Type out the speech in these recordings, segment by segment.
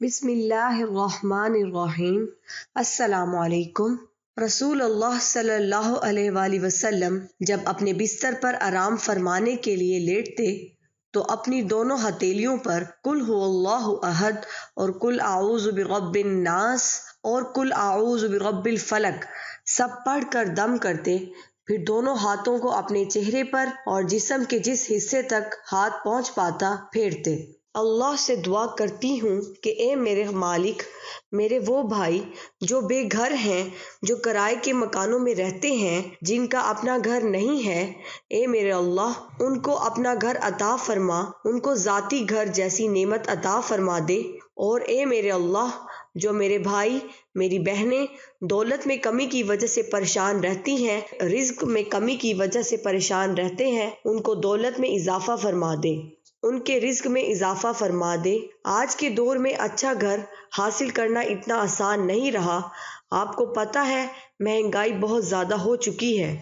بسم اللہ الرحمن الرحیم۔ السلام علیکم۔ رسول اللہ صلی اللہ علیہ وآلہ وسلم جب اپنے بستر پر آرام فرمانے کے لیے لیٹتے تو اپنی دونوں ہتھیلیوں پر قل هو اللہ احد اور قل اعوذ برب الناس اور قل اعوذ برب الفلق سب پڑھ کر دم کرتے، پھر دونوں ہاتھوں کو اپنے چہرے پر اور جسم کے جس حصے تک ہاتھ پہنچ پاتا پھیرتے۔ اللہ سے دعا کرتی ہوں کہ اے میرے مالک، میرے وہ بھائی جو بے گھر ہیں، جو کرائے کے مکانوں میں رہتے ہیں، جن کا اپنا گھر نہیں ہے، اے میرے اللہ ان کو اپنا گھر عطا فرما، ان کو ذاتی گھر جیسی نعمت عطا فرما دے۔ اور اے میرے اللہ جو میرے بھائی میری بہنیں دولت میں کمی کی وجہ سے پریشان رہتی ہیں، رزق میں کمی کی وجہ سے پریشان رہتے ہیں، ان کو دولت میں اضافہ فرما دے، ان کے رزق میں اضافہ فرما دے۔ آج کے دور میں اچھا گھر حاصل کرنا اتنا آسان نہیں رہا، آپ کو پتہ ہے مہنگائی بہت زیادہ ہو چکی ہے،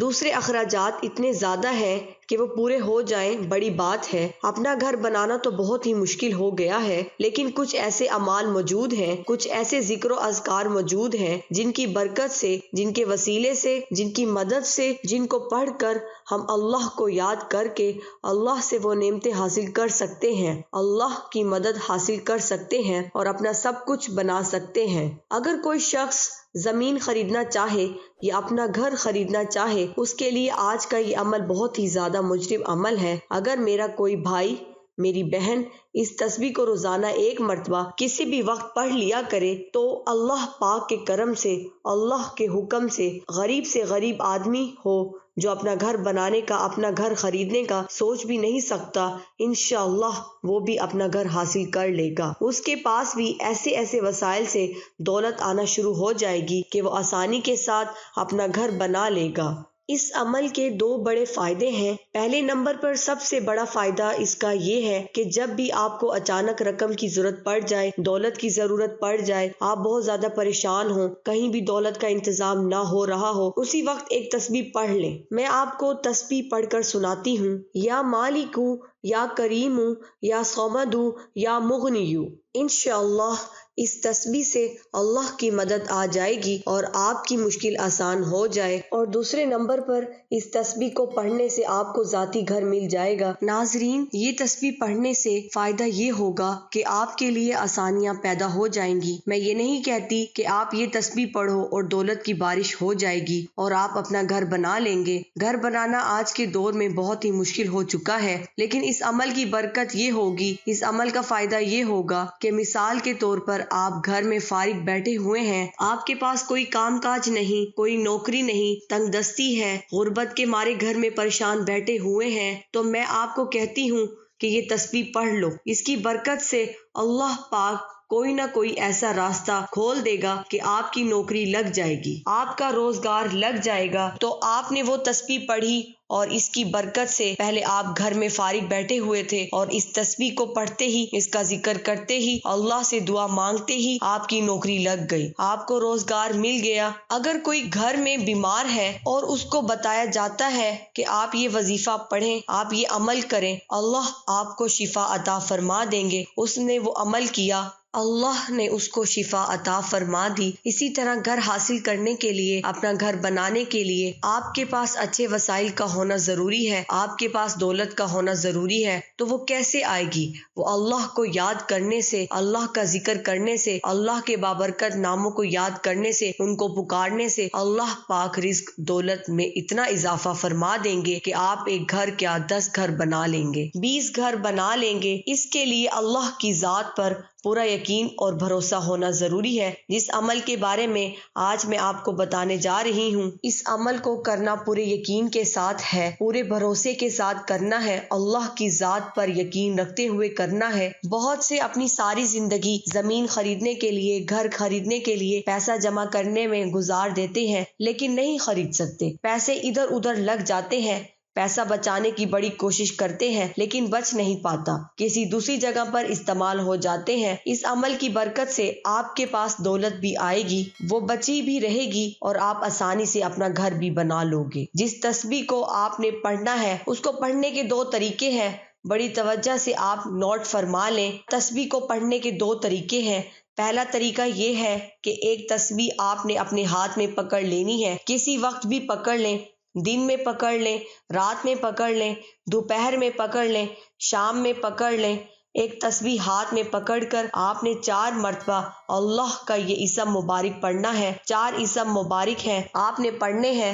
دوسرے اخراجات اتنے زیادہ ہیں کہ وہ پورے ہو جائیں بڑی بات ہے۔ اپنا گھر بنانا تو بہت ہی مشکل ہو گیا ہے، لیکن کچھ ایسے اعمال موجود ہیں، کچھ ایسے ذکر و اذکار موجود ہیں جن کی برکت سے، جن کے وسیلے سے، جن کی مدد سے، جن کو پڑھ کر ہم اللہ کو یاد کر کے اللہ سے وہ نعمتیں حاصل کر سکتے ہیں، اللہ کی مدد حاصل کر سکتے ہیں اور اپنا سب کچھ بنا سکتے ہیں۔ اگر کوئی شخص زمین خریدنا چاہے یا اپنا گھر خریدنا چاہے، اس کے لیے آج کا یہ عمل بہت ہی زیادہ مجرب عمل ہے۔ اگر میرا کوئی بھائی، میری بہن اس تسبیح کو روزانہ ایک مرتبہ کسی بھی وقت پڑھ لیا کرے تو اللہ پاک کے کرم سے، اللہ کے حکم سے، غریب سے غریب آدمی ہو جو اپنا گھر بنانے کا، اپنا گھر خریدنے کا سوچ بھی نہیں سکتا، انشاءاللہ وہ بھی اپنا گھر حاصل کر لے گا۔ اس کے پاس بھی ایسے وسائل سے دولت آنا شروع ہو جائے گی کہ وہ آسانی کے ساتھ اپنا گھر بنا لے گا۔ اس عمل کے دو بڑے فائدے ہیں۔ پہلے نمبر پر سب سے بڑا فائدہ اس کا یہ ہے کہ جب بھی آپ کو اچانک رقم کی ضرورت پڑ جائے، دولت کی ضرورت پڑ جائے، آپ بہت زیادہ پریشان ہوں، کہیں بھی دولت کا انتظام نہ ہو رہا ہو، اسی وقت ایک تسبیح پڑھ لیں۔ میں آپ کو تسبیح پڑھ کر سناتی ہوں۔ یا مالکو، یا کریمو، یا صمدو، یا مغنیو۔ انشاءاللہ اس تسبیح سے اللہ کی مدد آ جائے گی اور آپ کی مشکل آسان ہو جائے۔ اور دوسرے نمبر پر اس تسبیح کو پڑھنے سے آپ کو ذاتی گھر مل جائے گا۔ ناظرین، یہ تسبیح پڑھنے سے فائدہ یہ ہوگا کہ آپ کے لیے آسانیاں پیدا ہو جائیں گی۔ میں یہ نہیں کہتی کہ آپ یہ تسبیح پڑھو اور دولت کی بارش ہو جائے گی اور آپ اپنا گھر بنا لیں گے۔ گھر بنانا آج کے دور میں بہت ہی مشکل ہو چکا ہے، لیکن اس عمل کی برکت یہ ہوگی، اس عمل کا فائدہ یہ ہوگا کہ مثال کے طور پر آپ گھر میں فارغ بیٹھے ہوئے ہیں، آپ کے پاس کوئی کام کاج نہیں، کوئی نوکری نہیں، تنگ دستی ہے، غربت کے مارے گھر میں پریشان بیٹھے ہوئے ہیں، تو میں آپ کو کہتی ہوں کہ یہ تسبیح پڑھ لو۔ اس کی برکت سے اللہ پاک کوئی نہ کوئی ایسا راستہ کھول دے گا کہ آپ کی نوکری لگ جائے گی، آپ کا روزگار لگ جائے گا۔ تو آپ نے وہ تسبیح پڑھی اور اس کی برکت سے پہلے آپ گھر میں فارغ بیٹھے ہوئے تھے اور اس تسبیح کو پڑھتے ہی، اس کا ذکر کرتے ہی، اللہ سے دعا مانگتے ہی آپ کی نوکری لگ گئی، آپ کو روزگار مل گیا۔ اگر کوئی گھر میں بیمار ہے اور اس کو بتایا جاتا ہے کہ آپ یہ وظیفہ پڑھیں، آپ یہ عمل کریں، اللہ آپ کو شفا عطا فرما دیں گے۔ اس نے وہ عمل کیا، اللہ نے اس کو شفا عطا فرما دی۔ اسی طرح گھر حاصل کرنے کے لیے، اپنا گھر بنانے کے لیے آپ کے پاس اچھے وسائل کا ہونا ضروری ہے، آپ کے پاس دولت کا ہونا ضروری ہے۔ تو وہ کیسے آئے گی؟ وہ اللہ کو یاد کرنے سے، اللہ کا ذکر کرنے سے، اللہ کے بابرکت ناموں کو یاد کرنے سے، ان کو پکارنے سے اللہ پاک رزق دولت میں اتنا اضافہ فرما دیں گے کہ آپ ایک گھر کیا 10 گھر بنا لیں گے، 20 گھر بنا لیں گے۔ اس کے لیے اللہ کی ذات پر پورا یقین اور بھروسہ ہونا ضروری ہے۔ جس عمل کے بارے میں آج میں آپ کو بتانے جا رہی ہوں، اس عمل کو کرنا پورے یقین کے ساتھ ہے، پورے بھروسے کے ساتھ کرنا ہے، اللہ کی ذات پر یقین رکھتے ہوئے کرنا ہے۔ بہت سے اپنی ساری زندگی زمین خریدنے کے لیے، گھر خریدنے کے لیے پیسہ جمع کرنے میں گزار دیتے ہیں، لیکن نہیں خرید سکتے، پیسے ادھر ادھر لگ جاتے ہیں، پیسہ بچانے کی بڑی کوشش کرتے ہیں لیکن بچ نہیں پاتا، کسی دوسری جگہ پر استعمال ہو جاتے ہیں۔ اس عمل کی برکت سے آپ کے پاس دولت بھی آئے گی، وہ بچی بھی رہے گی اور آپ آسانی سے اپنا گھر بھی بنا لو گے۔ جس تسبیح کو آپ نے پڑھنا ہے، اس کو پڑھنے کے 2 طریقے ہیں۔ بڑی توجہ سے آپ نوٹ فرما لیں۔ تسبیح کو پڑھنے کے دو طریقے ہیں۔ پہلا طریقہ یہ ہے کہ ایک تسبیح آپ نے اپنے ہاتھ میں پکڑ لینی ہے، کسی وقت بھی پکڑ لیں، دن میں پکڑ لیں، رات میں پکڑ لیں، دوپہر میں پکڑ لیں، شام میں پکڑ لیں۔ ایک تسبیح ہاتھ میں پکڑ کر آپ نے 4 مرتبہ اللہ کا یہ اسم مبارک پڑھنا ہے۔ 4 اسم مبارک ہیں، آپ نے پڑھنے ہیں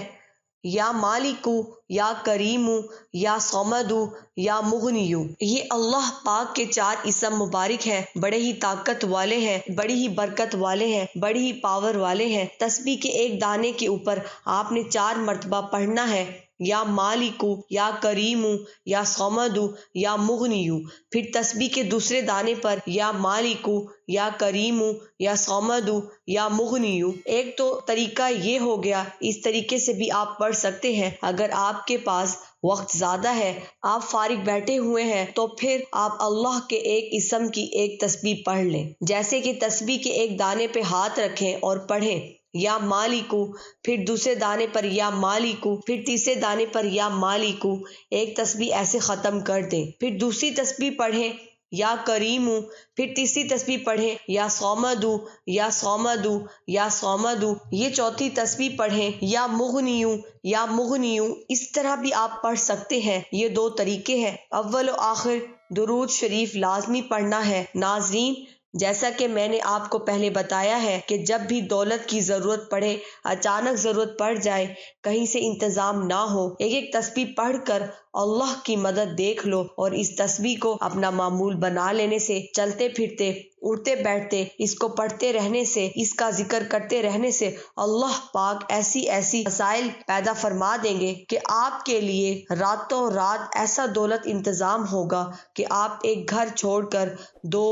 یا مالکو، یا کریمو، یا صمدو، یا مغنیو۔ یہ اللہ پاک کے 4 اسم مبارک ہیں، بڑے ہی طاقت والے ہیں، بڑی ہی برکت والے ہیں، بڑی ہی پاور والے ہیں۔ تسبیح کے ایک دانے کے اوپر آپ نے 4 مرتبہ پڑھنا ہے یا مالکو، یا کریمو، یا صمدو، یا مغنیو۔ پھر تسبیح کے دوسرے دانے پر یا مالکو، یا کریمو، یا صمدو، یا مغنیو۔ ایک تو طریقہ یہ ہو گیا، اس طریقے سے بھی آپ پڑھ سکتے ہیں۔ اگر آپ کے پاس وقت زیادہ ہے، آپ فارغ بیٹھے ہوئے ہیں، تو پھر آپ اللہ کے ایک اسم کی ایک تسبیح پڑھ لیں، جیسے کہ تسبیح کے ایک دانے پہ ہاتھ رکھیں اور پڑھیں یا مالکو، پھر دوسرے دانے پر یا مالکو، پھر تیسرے دانے پر یا مالکو۔ ایک تسبیح ایسے ختم کر دیں، پھر دوسری تسبیح پڑھیں یا کریمو، پھر تیسری تسبیح پڑھیں یا صمدو، یا صمدو، یا صمدو۔ یہ چوتھی تسبیح پڑھیں یا مغنیو، یا مغنیو۔ اس طرح بھی آپ پڑھ سکتے ہیں۔ یہ 2 طریقے ہیں۔ اول و آخر درود شریف لازمی پڑھنا ہے۔ ناظرین، جیسا کہ میں نے آپ کو پہلے بتایا ہے کہ جب بھی دولت کی ضرورت پڑے، اچانک ضرورت پڑ جائے، کہیں سے انتظام نہ ہو، ایک ایک تسبیح پڑھ کر اللہ کی مدد دیکھ لو، اور اس تسبیح کو اپنا معمول بنا لینے سے، چلتے پھرتے، اٹھتے بیٹھتے اس کو پڑھتے رہنے سے، اس کا ذکر کرتے رہنے سے اللہ پاک ایسی ایسی مسائل پیدا فرما دیں گے کہ آپ کے لیے راتوں رات ایسا دولت انتظام ہوگا کہ آپ ایک گھر چھوڑ کر 2،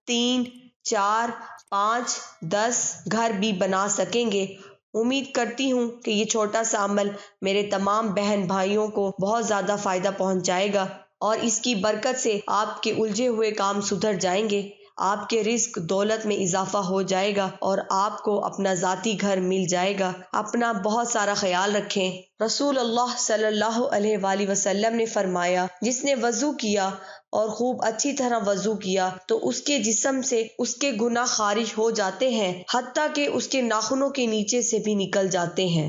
3، 4، 5، 10 گھر بھی بنا سکیں گے۔ امید کرتی ہوں کہ یہ چھوٹا سا عمل میرے تمام بہن بھائیوں کو بہت زیادہ فائدہ پہنچائے گا، اور اس کی برکت سے آپ کے الجھے ہوئے کام سدھر جائیں گے، آپ کے رزق دولت میں اضافہ ہو جائے گا، اور آپ کو اپنا ذاتی گھر مل جائے گا۔ اپنا بہت سارا خیال رکھیں۔ رسول اللہ صلی اللہ علیہ وآلہ وسلم نے فرمایا، جس نے وضو کیا اور خوب اچھی طرح وضو کیا تو اس کے جسم سے اس کے گناہ خارج ہو جاتے ہیں، حتیٰ کہ اس کے ناخنوں کے نیچے سے بھی نکل جاتے ہیں۔